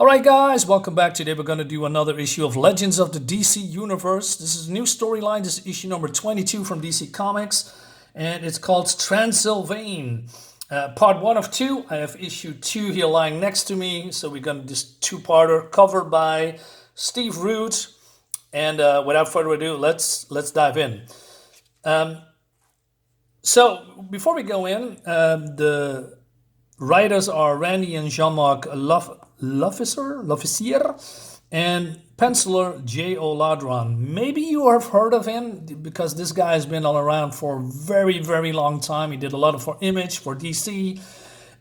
Alright guys, welcome back. Today we're going to do another issue of Legends of the DC Universe. This is a new storyline. This is issue number 22 from DC Comics. And it's called Transilvane. Part 1 of 2. I have issue 2 here lying next to me. So we're going to do this two-parter covered by Steve Root. And without further ado, let's dive in. So before we go in, the writers are Randy and Jean-Marc Lofficier and penciler J.O. Ladronn. Maybe you have heard of him because this guy has been all around for a very, very long time. He did a lot for Image, for DC.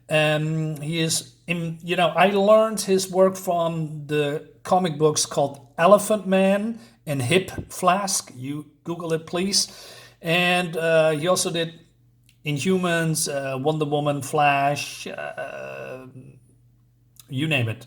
And he is, I learned his work from the comic books called Elephant Man and Hip Flask. You Google it, please. And he also did Inhumans, Wonder Woman, Flash, you name it.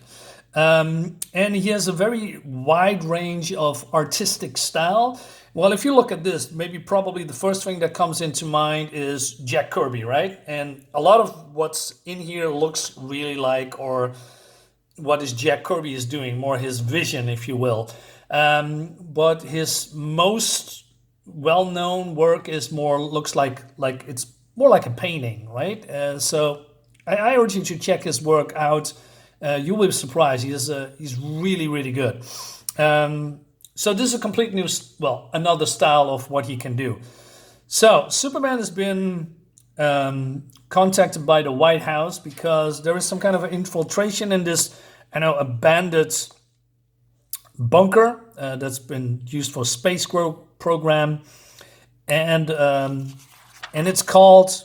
And he has a very wide range of artistic style. Well, if you look at this, probably the first thing that comes into mind is Jack Kirby, right? And a lot of what's in here looks really like, or what is Jack Kirby is doing, more his vision, if you will. But his most well-known work is looks like it's more like a painting, right? So I urge you to check his work out. You will be surprised. He's really, really good. So this is a complete new, another style of what he can do. So Superman has been contacted by the White House because there is some kind of infiltration in this, abandoned bunker that's been used for space program, and it's called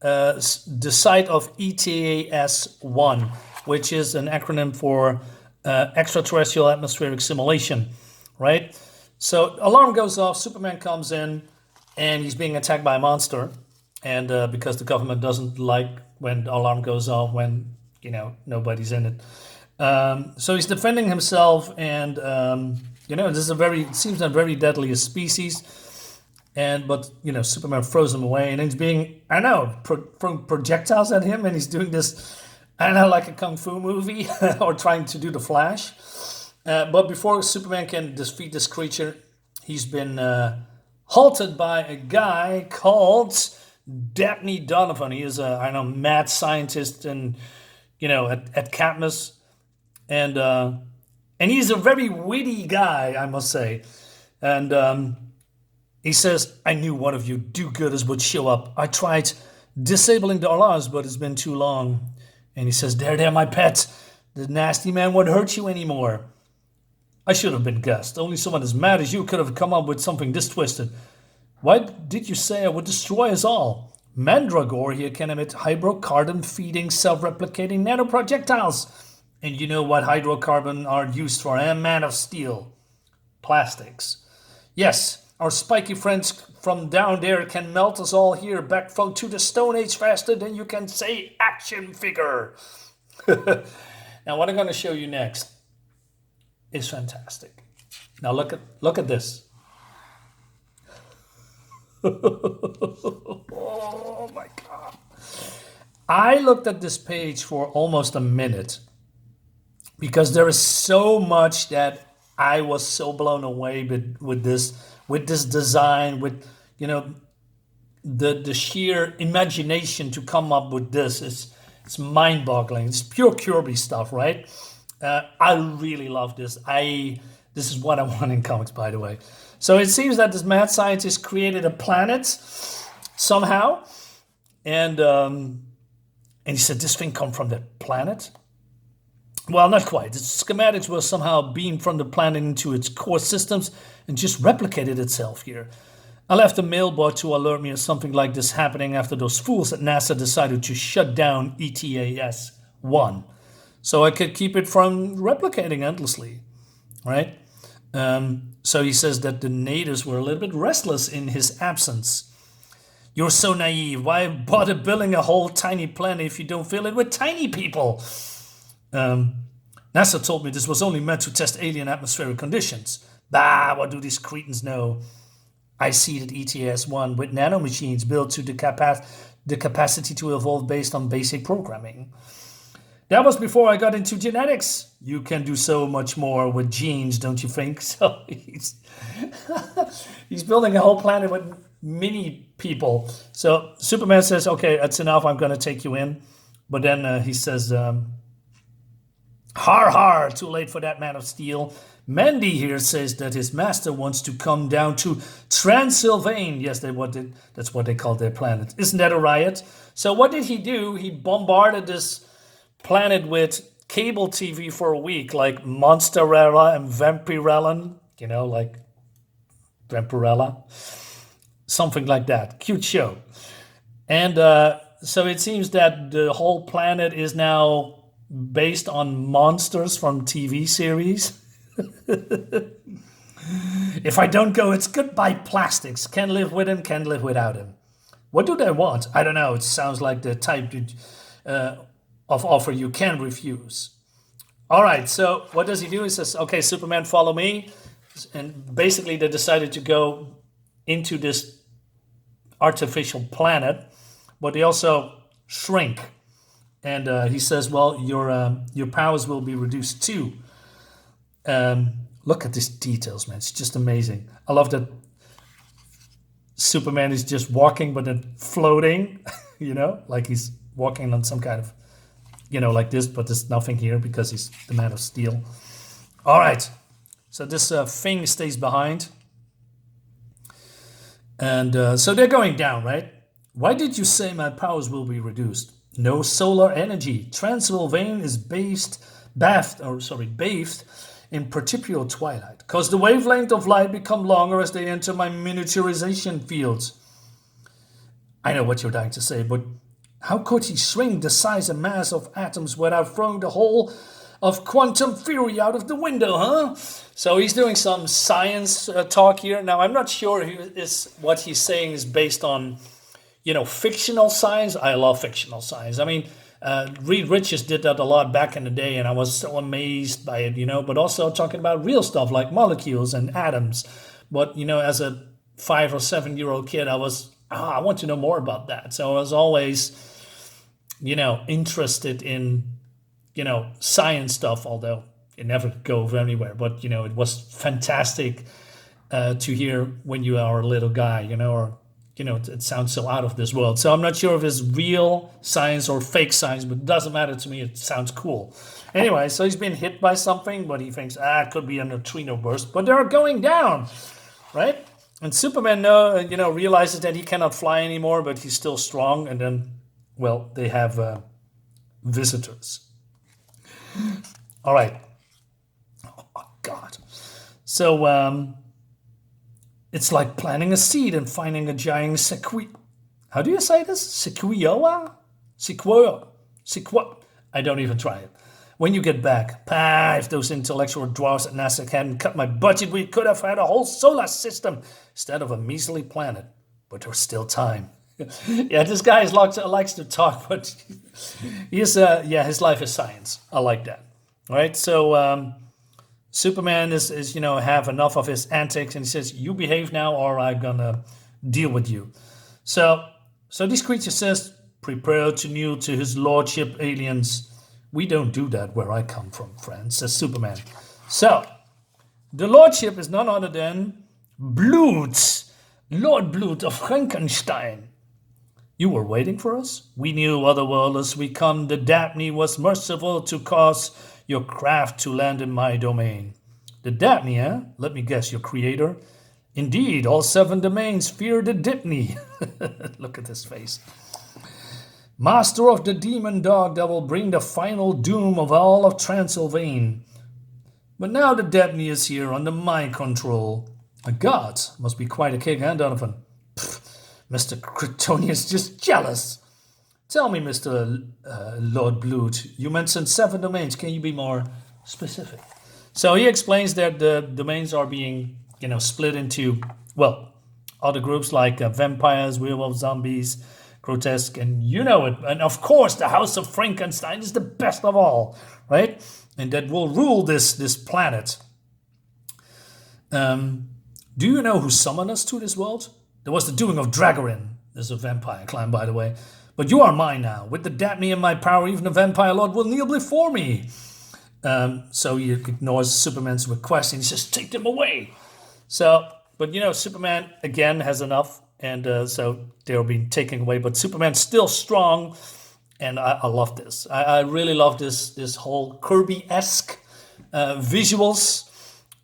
the site of ETAS-1, which is an acronym for extraterrestrial atmospheric simulation, right? So alarm goes off, Superman comes in, and he's being attacked by a monster. And because the government doesn't like when the alarm goes off when, nobody's in it. So he's defending himself, and, this is it seems a very deadly species. But Superman throws him away, and he's being, throwing projectiles at him, and he's doing this, like a kung fu movie, or trying to do the Flash. But before Superman can defeat this creature, he's been halted by a guy called Dabney Donovan. He is a, mad scientist, and at Cadmus, and he's a very witty guy, I must say, and he says, "I knew one of you do-gooders would show up. I tried disabling the alarms, but it's been too long." And he says, there, my pet. The nasty man won't hurt you anymore. I should have been guessed. Only someone as mad as you could have come up with something this twisted. Why did you say I would destroy us all? Mandragore here can emit hydrocarbon-feeding, self-replicating nanoprojectiles. And you know what hydrocarbon are used for, eh? Man of Steel. Plastics. Yes, our spiky friends from down there can melt us all here back to the Stone Age faster than you can say action figure. Now what I'm going to show you next is fantastic. Now look at this. Oh my God. I looked at this page for almost a minute because there is so much that I was so blown away with this design, with the sheer imagination to come up with this. It's mind-boggling. It's pure Kirby stuff, right? I really love this. This is what I want in comics, by the way. So it seems that this mad scientist created a planet somehow, and he said this thing come from that planet. Well, not quite. Its schematics were somehow beamed from the planet into its core systems and just replicated itself here. I left a mailbot to alert me of something like this happening after those fools at NASA decided to shut down ETAS-1. So I could keep it from replicating endlessly, right? So he says that the natives were a little bit restless in his absence. You're so naive. Why bother building a whole tiny planet if you don't fill it with tiny people? NASA told me this was only meant to test alien atmospheric conditions. Bah, what do these cretins know? I seeded ETS-1 with nanomachines built to the capacity to evolve based on basic programming. That was before I got into genetics. You can do so much more with genes, don't you think? So he's building a whole planet with mini people. So Superman says, okay, that's enough. I'm going to take you in. But then he says, har har, too late for that man of steel. Mandy here says that his master wants to come down to Transilvane. Yes, that's what they call their planet. Isn't that a riot? So what did he do? He bombarded this planet with cable TV for a week, like Monsterella and Vampirella, like Vampirella, something like that. Cute show. And so it seems that the whole planet is now based on monsters from TV series. If I don't go, it's goodbye plastics. Can live with him, can live without him. What do they want? I don't know. It sounds like the type of offer you can refuse. All right, so what does he do? He says, okay, Superman, follow me. And basically they decided to go into this artificial planet, but they also shrink. And he says, well, your powers will be reduced too. Look at these details, man. It's just amazing. I love that Superman is just walking, but then floating, like he's walking on some kind of, like this, but there's nothing here because he's the man of steel. All right. So this thing stays behind. And so they're going down, right? Why did you say my powers will be reduced? No solar energy. Transilvane is bathed in perpetual twilight, because the wavelength of light become longer as they enter my miniaturization fields. I know what you're trying to say, but how could he shrink the size and mass of atoms without throwing the whole of quantum theory out of the window, huh? So he's doing some science talk here. Now, I'm not sure what he's saying is based on, fictional science. I love fictional science. I mean, Reed Richards did that a lot back in the day, and I was so amazed by it, but also talking about real stuff like molecules and atoms. But, as a 5 or 7 year old kid, I want to know more about that. So I was always, interested in, science stuff, although it never goes anywhere. But, it was fantastic to hear when you are a little guy, or it sounds so out of this world. So I'm not sure if it's real science or fake science, but it doesn't matter to me. It sounds cool. Anyway, so he's been hit by something, but he thinks, it could be a neutrino burst. But they're going down, right? And Superman, realizes that he cannot fly anymore, but he's still strong. And then, well, they have visitors. All right. Oh, God. So, it's like planting a seed and finding a giant sequoia. How do you say this? Sequoia? I don't even try it. When you get back, if those intellectual dwarfs at NASA hadn't cut my budget, we could have had a whole solar system instead of a measly planet. But there's still time. Yeah, this guy likes to talk, but his life is science. I like that. All right, so Superman is have enough of his antics, and he says, you behave now or I'm gonna deal with you. So this creature says, prepare to kneel to his lordship, aliens. We don't do that where I come from, friends, says Superman. So the lordship is none other than Blut, Lord Blut of Frankenstein. You were waiting for us? We knew otherworlders we come. The Dabney was merciful to cause your craft to land in my domain. The Dabney, eh? Let me guess, your creator? Indeed, all 7 domains fear the Dabney. Look at his face. Master of the demon dog that will bring the final doom of all of Transilvane. But now the Dabney is here under my control. My God, must be quite a kick, huh, Donovan? Mr. Kryptonian is just jealous. Tell me, Mr. Lord Blut, you mentioned 7 domains. Can you be more specific? So he explains that the domains are being, split into, other groups like vampires, werewolves, zombies, grotesque, and you know it. And of course, the House of Frankenstein is the best of all, right? And that will rule this planet. Do you know who summoned us to this world? There was the doing of Dragorin. There's a vampire clan, by the way. But you are mine now. With the Dabney in my power, even a vampire lord will kneel before me. So he ignores Superman's request and he says, take them away. So, but you know, Superman again has enough. And so they're being taken away. But Superman's still strong. And I love this. I really love this whole Kirby-esque visuals.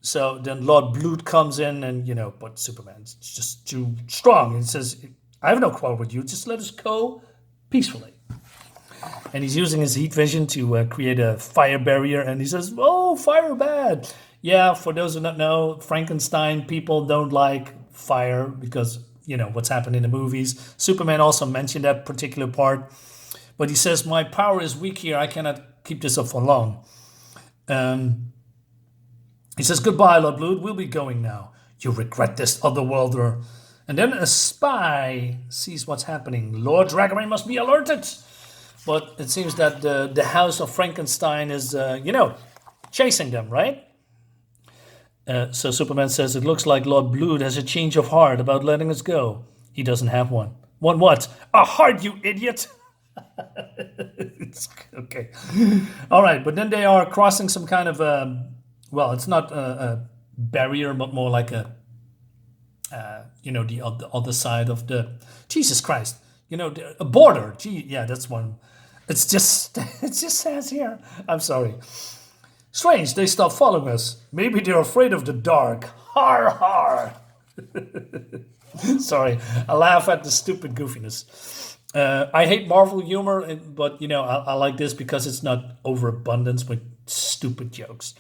So then Lord Blood comes in and, you know, but Superman's just too strong. And he says, I have no quarrel with you. Just let us go peacefully. And he's using his heat vision to create a fire barrier. And he says, oh, fire bad. Yeah, for those who don't know, Frankenstein people don't like fire because, you know, what's happened in the movies. Superman also mentioned that particular part. But he says, my power is weak here. I cannot keep this up for long. He says, goodbye, Lord Blood. We'll be going now. You regret this, otherworlder. And then a spy sees what's happening. Lord Dragonman must be alerted. But it seems that the house of Frankenstein is, you know, chasing them, right? So Superman says, it looks like Lord Blood has a change of heart about letting us go. He doesn't have one. One what? A heart, you idiot! It's okay. All right, but then they are crossing some kind of, well, it's not a barrier, but more like a, you know, the other side of the, Jesus Christ, you know, a border. Gee, yeah, that's one. It's just, it just says here. I'm sorry. Strange, they stopped following us. Maybe they're afraid of the dark. Har, har. Sorry, I laugh at the stupid goofiness. I hate Marvel humor, but, you know, I like this because it's not overabundance with stupid jokes.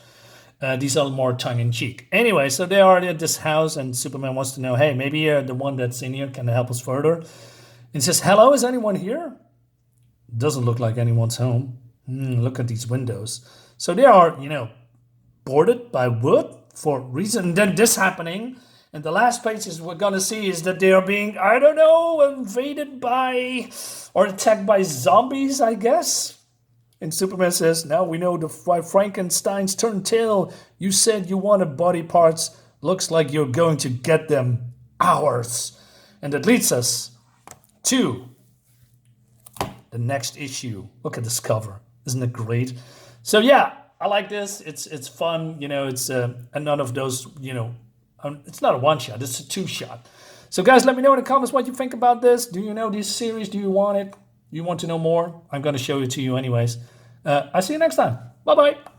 These are more tongue-in-cheek. Anyway, so they are at this house, and Superman wants to know, hey, maybe the one that's in here can help us further. And he says, hello, is anyone here? Doesn't look like anyone's home. Look at these windows. So they are, you know, boarded by wood for reason. And then this happening, and the last pages we're going to see is that they are being, I don't know, invaded by, or attacked by zombies, I guess. And Superman says, now we know why Frankenstein's turned tail. You said you wanted body parts. Looks like you're going to get them. Ours. And that leads us to the next issue. Look at this cover. Isn't it great? So yeah, I like this. It's fun. You know, it's none of those, you know, it's not a one-shot. It's a two-shot. So guys, let me know in the comments what you think about this. Do you know this series? Do you want it? You want to know more? I'm going to show it to you anyways. I'll see you next time. Bye-bye.